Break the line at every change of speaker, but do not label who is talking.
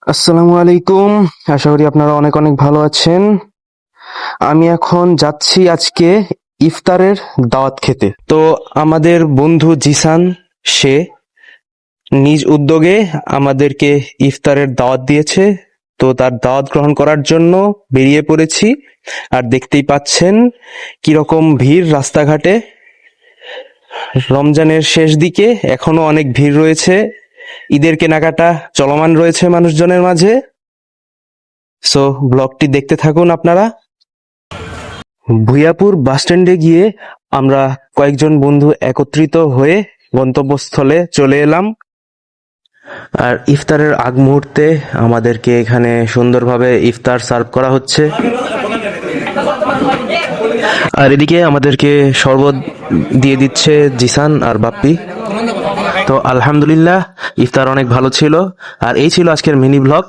আসসালামু আলাইকুম। আশা করি আপনারা অনেক অনেক ভালো আছেন। আমি এখন যাচ্ছি আজকে ইফতারের দাওয়াত খেতে। তো আমাদের বন্ধু জিসান সে নিজ উদ্যোগে আমাদেরকে ইফতারের দাওয়াত দিয়েছে। তো তার দাওয়াত গ্রহণ করার জন্য বেরিয়ে পড়েছি। আর দেখতেই পাচ্ছেন কিরকম ভিড় রাস্তাঘাটে। রমজানের শেষ দিকে এখনো অনেক ভিড় রয়েছে। ঈদের কেনাকাটা চলমান রয়েছে মানুষজনের মাঝে। সো ব্লগটি দেখতে থাকুন আপনারা। ভুইয়াপুর বাসস্ট্যান্ডে গিয়ে আমরা কয়েকজন বন্ধু একত্রিত হয়ে গন্তব্যস্থলে চলে এলাম। আর ইফতারের আগ মুহূর্তে আমাদেরকে এখানে সুন্দরভাবে ইফতার সার্ভ করা হচ্ছে। আর এদিকে আমাদেরকে শরবত দিয়ে দিচ্ছে জিসান আর বাপ্পি। তো আলহামদুলিল্লাহ ইফতার অনেক ভালো ছিল। আর এই ছিল আজকের মিনি ব্লগ।